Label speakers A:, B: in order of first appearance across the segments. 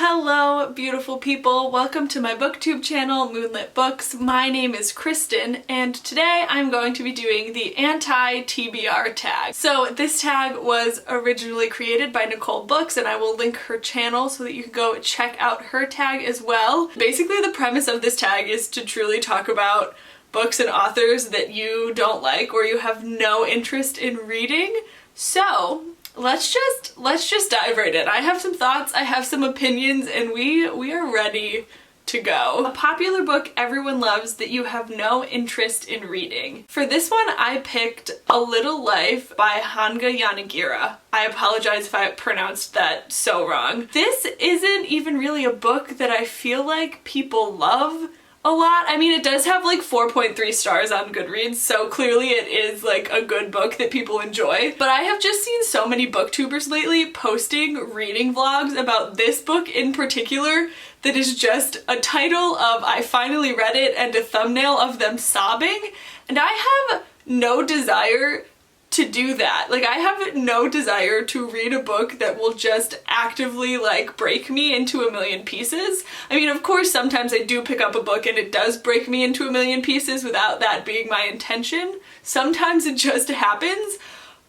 A: Hello, beautiful people. Welcome to my booktube channel, Moonlit Books. My name is Kristen, and today I'm going to be doing the Anti-TBR Tag. So this tag was originally created by Nicole Books, and I will link her channel so that you can go check out her tag as well. Basically, the premise of this tag is to truly talk about books and authors that you don't like or you have no interest in reading. So let's just dive right in. I have some thoughts, I have some opinions, and we are ready to go. A popular book everyone loves that you have no interest in reading. For this one, I picked A Little Life by Hanga Yanagira. I apologize if I pronounced that so wrong. This isn't even really a book that I feel like people love a lot. I mean, it does have like 4.3 stars on Goodreads, so clearly it is like a good book that people enjoy. But I have just seen so many booktubers lately posting reading vlogs about this book in particular that is just a title of "I finally read it" and a thumbnail of them sobbing, and I have no desire to do that. Like, I have no desire to read a book that will just actively like break me into a million pieces. I mean, of course, sometimes I do pick up a book and it does break me into a million pieces without that being my intention. Sometimes it just happens,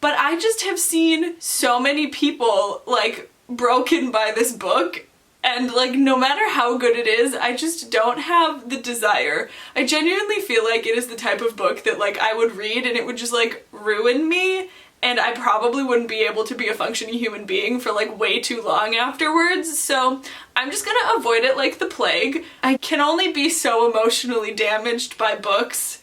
A: but I just have seen so many people like broken by this book. And like, no matter how good it is, I just don't have the desire. I genuinely feel like it is the type of book that like I would read and it would just like ruin me, and I probably wouldn't be able to be a functioning human being for like way too long afterwards. So I'm just gonna avoid it like the plague. I can only be so emotionally damaged by books,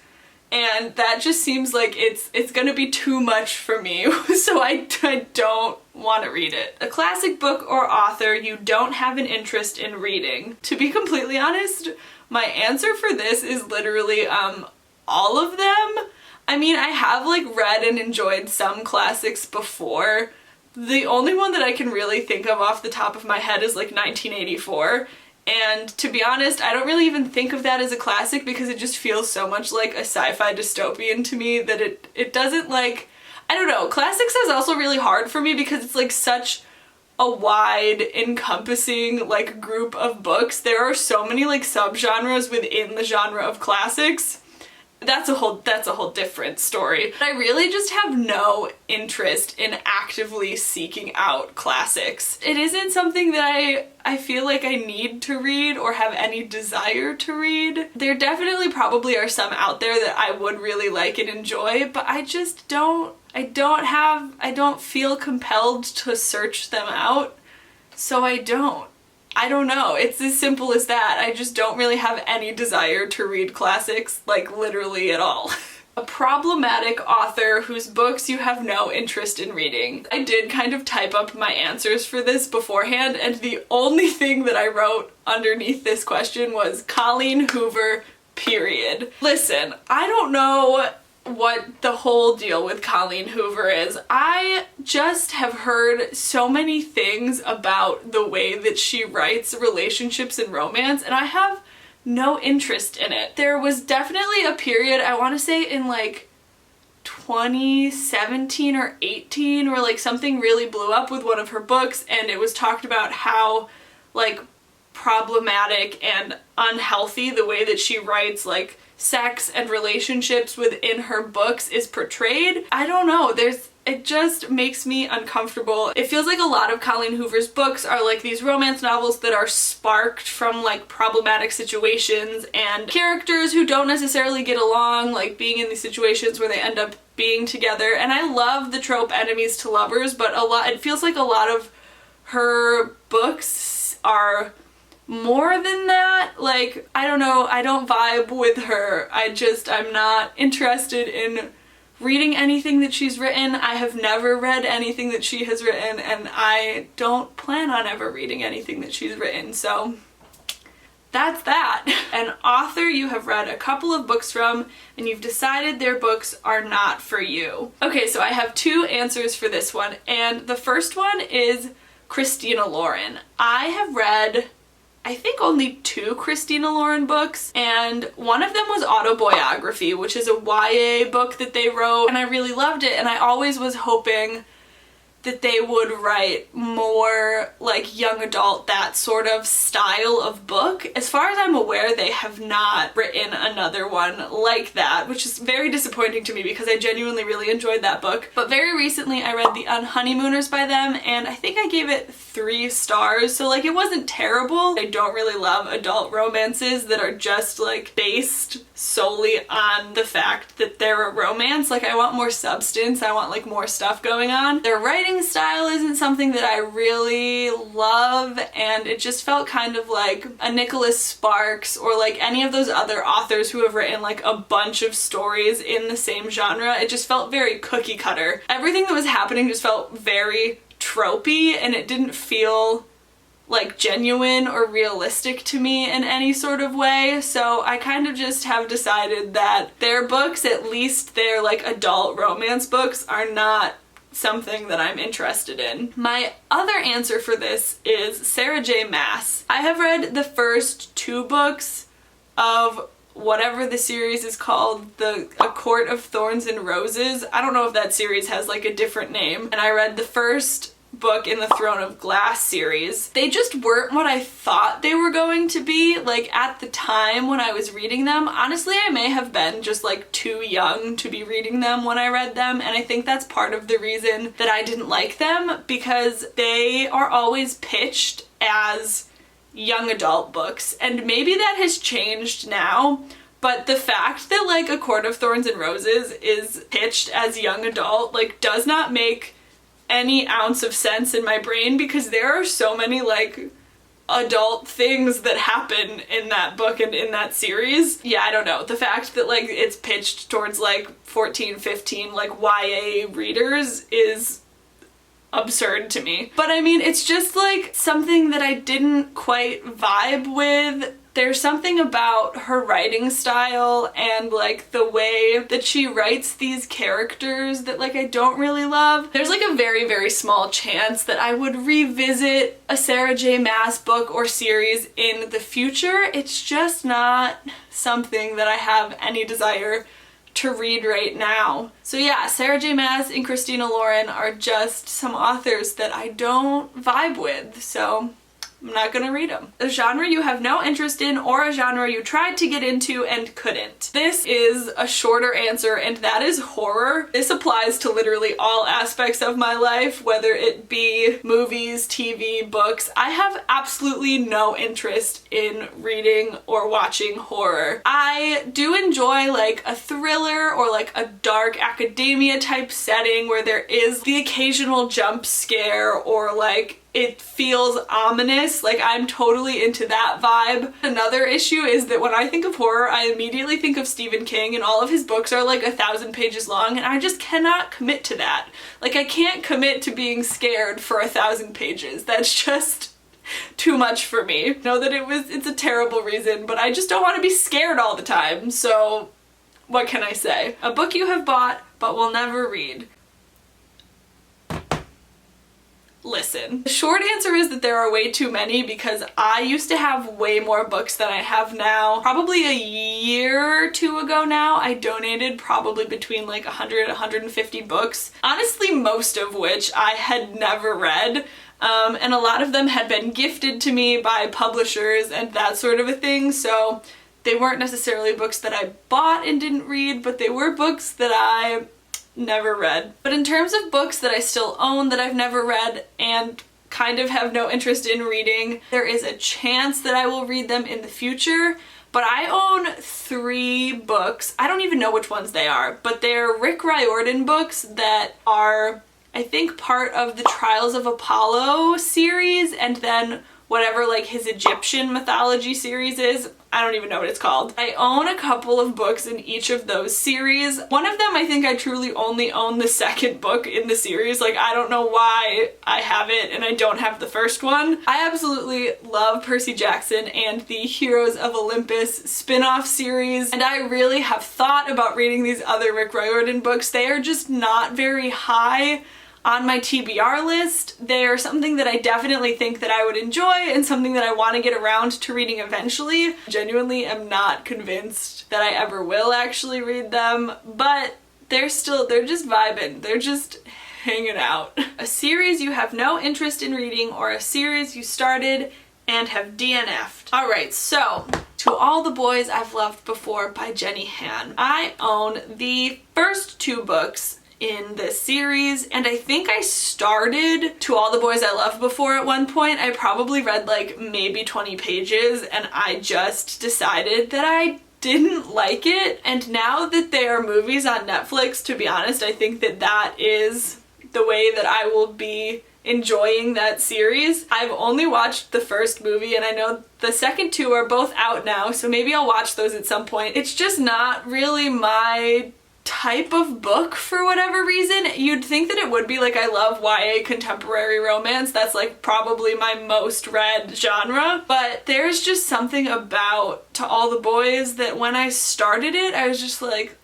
A: and that just seems like it's gonna be too much for me. So I don't want to read it. A classic book or author you don't have an interest in reading. To be completely honest, my answer for this is literally all of them. I mean, I have like read and enjoyed some classics before. The only one that I can really think of off the top of my head is like 1984. And to be honest, I don't really even think of that as a classic because it just feels so much like a sci-fi dystopian to me that it doesn't like, I don't know. Classics is also really hard for me because it's like such a wide encompassing like group of books. There are so many like subgenres within the genre of classics. That's a whole different story. But I really just have no interest in actively seeking out classics. It isn't something that I feel like I need to read or have any desire to read. There definitely probably are some out there that I would really like and enjoy, but I just don't feel compelled to search them out, so I don't know. It's as simple as that. I just don't really have any desire to read classics, like literally at all. A problematic author whose books you have no interest in reading. I did kind of type up my answers for this beforehand, and the only thing that I wrote underneath this question was Colleen Hoover, period. Listen, I don't know what the whole deal with Colleen Hoover is. I just have heard so many things about the way that she writes relationships and romance, and I have no interest in it. There was definitely a period, I want to say in like 2017 or 18, where like something really blew up with one of her books, and it was talked about how like problematic and unhealthy the way that she writes like sex and relationships within her books is portrayed. I don't know, it just makes me uncomfortable. It feels like a lot of Colleen Hoover's books are like these romance novels that are sparked from like problematic situations and characters who don't necessarily get along, like being in these situations where they end up being together. And I love the trope enemies to lovers, but it feels like a lot of her books are more than that. Like, I don't know, I don't vibe with her. I'm not interested in reading anything that she's written. I have never read anything that she has written, and I don't plan on ever reading anything that she's written, so that's that. An author you have read a couple of books from and you've decided their books are not for you. Okay, so I have two answers for this one, and the first one is Christina Lauren. I have read I think only 2 Christina Lauren books, and one of them was Autobiography, which is a YA book that they wrote, and I really loved it, and I always was hoping that they would write more like young adult, that sort of style of book. As far as I'm aware, they have not written another one like that, which is very disappointing to me because I genuinely really enjoyed that book. But very recently I read The Unhoneymooners by them, and I think I gave it 3 stars, so like it wasn't terrible. I don't really love adult romances that are just like based solely on the fact that they're a romance. Like I want more substance, I want like more stuff going on. Their writing style isn't something that I really love, and it just felt kind of like a Nicholas Sparks or like any of those other authors who have written like a bunch of stories in the same genre. It just felt very cookie cutter. Everything that was happening just felt very tropey, and it didn't feel like genuine or realistic to me in any sort of way. So I kind of just have decided that their books, at least their like adult romance books, are not something that I'm interested in. My other answer for this is Sarah J. Maas. I have read the first 2 books of whatever the series is called, A Court of Thorns and Roses. I don't know if that series has like a different name. And I read the first book in the Throne of Glass series. They just weren't what I thought they were going to be, like at the time when I was reading them. Honestly, I may have been just like too young to be reading them when I read them, and I think that's part of the reason that I didn't like them, because they are always pitched as young adult books, and maybe that has changed now, but the fact that like A Court of Thorns and Roses is pitched as young adult like does not make any ounce of sense in my brain, because there are so many like adult things that happen in that book and in that series. Yeah, I don't know. The fact that like it's pitched towards like 14, 15 like YA readers is absurd to me. But I mean, it's just like something that I didn't quite vibe with. There's something about her writing style and like the way that she writes these characters that like I don't really love. There's like a very, very small chance that I would revisit a Sarah J. Maas book or series in the future. It's just not something that I have any desire to read right now. So yeah, Sarah J. Maas and Christina Lauren are just some authors that I don't vibe with, so I'm not gonna read them. A genre you have no interest in, or a genre you tried to get into and couldn't. This is a shorter answer, and that is horror. This applies to literally all aspects of my life, whether it be movies, TV, books. I have absolutely no interest in reading or watching horror. I do enjoy like a thriller or like a dark academia type setting where there is the occasional jump scare or like it feels ominous. Like I'm totally into that vibe. Another issue is that when I think of horror, I immediately think of Stephen King, and all of his books are like 1,000 pages long, and I just cannot commit to that. Like I can't commit to being scared for 1,000 pages. That's just too much for me. I know that it's a terrible reason, but I just don't want to be scared all the time. So what can I say? A book you have bought but will never read. Listen. The short answer is that there are way too many, because I used to have way more books than I have now. Probably a year or 2 ago now, I donated probably between like 100 and 150 books. Honestly, most of which I had never read. And a lot of them had been gifted to me by publishers and that sort of a thing, so they weren't necessarily books that I bought and didn't read, but they were books that I never read. But in terms of books that I still own that I've never read and kind of have no interest in reading, there is a chance that I will read them in the future. But I own 3 books. I don't even know which ones they are, but they're Rick Riordan books that are, I think, part of the Trials of Apollo series, and then whatever like his Egyptian mythology series is. I don't even know what it's called. I own a couple of books in each of those series. One of them, I think I truly only own the second book in the series. Like, I don't know why I have it and I don't have the first one. I absolutely love Percy Jackson and the Heroes of Olympus spin-off series, and I really have thought about reading these other Rick Riordan books. They are just not very high on my TBR list. They're something that I definitely think that I would enjoy and something that I want to get around to reading eventually. Genuinely am not convinced that I ever will actually read them, but they're just vibing. They're just hanging out. A series you have no interest in reading, or a series you started and have DNF'd. Alright, so To All the Boys I've Loved Before by Jenny Han. I own the first 2 books in this series, and I think I started To All the Boys I Loved Before at one point. I probably read like maybe 20 pages and I just decided that I didn't like it. And now that there are movies on Netflix, to be honest, I think that that is the way that I will be enjoying that series. I've only watched the first movie and I know the second 2 are both out now, so maybe I'll watch those at some point. It's just not really my type of book for whatever reason. You'd think that it would be, like, I love YA contemporary romance. That's like probably my most read genre. But there's just something about To All the Boys that when I started it, I was just like,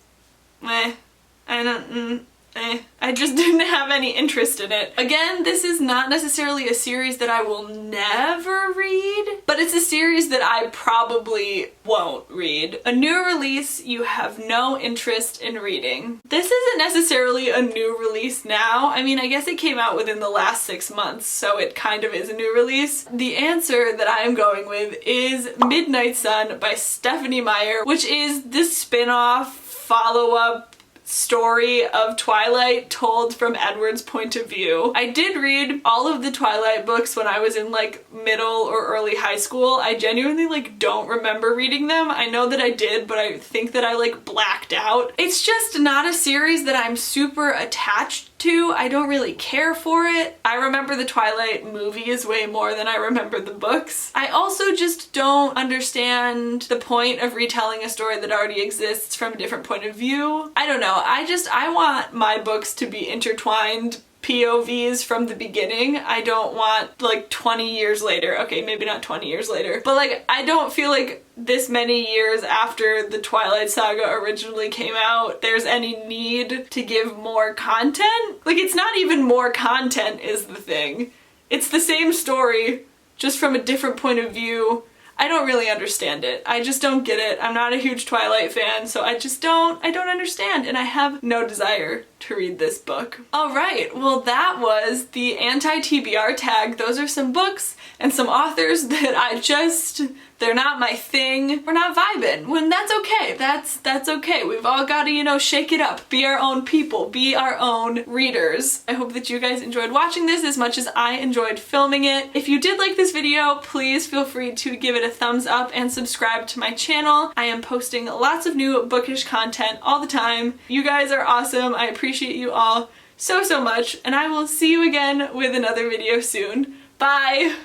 A: I just didn't have any interest in it. Again, this is not necessarily a series that I will never read, but it's a series that I probably won't read. A new release you have no interest in reading. This isn't necessarily a new release now. I mean, I guess it came out within the last 6 months, so it kind of is a new release. The answer that I am going with is Midnight Sun by Stephanie Meyer, which is the spin-off follow-up story of Twilight told from Edward's point of view. I did read all of the Twilight books when I was in like middle or early high school. I genuinely like don't remember reading them. I know that I did, but I think that I like blacked out. It's just not a series that I'm super attached to. I don't really care for it. I remember the Twilight movies way more than I remember the books. I also just don't understand the point of retelling a story that already exists from a different point of view. I don't know. I want my books to be intertwined POVs from the beginning. I don't want like 20 years later. Okay, maybe not 20 years later, but like I don't feel like this many years after the Twilight Saga originally came out, there's any need to give more content. Like, it's not even more content is the thing. It's the same story, just from a different point of view. I don't really understand it. I just don't get it. I'm not a huge Twilight fan, so I don't understand, and I have no desire to read this book. Alright, well that was the Anti-TBR Tag. Those are some books and some authors that they're not my thing. We're not vibing. When that's okay. That's okay. We've all got to, you know, shake it up. Be our own people. Be our own readers. I hope that you guys enjoyed watching this as much as I enjoyed filming it. If you did like this video, please feel free to give it a thumbs up and subscribe to my channel. I am posting lots of new bookish content all the time. You guys are awesome. I appreciate you all so much, and I will see you again with another video soon. Bye!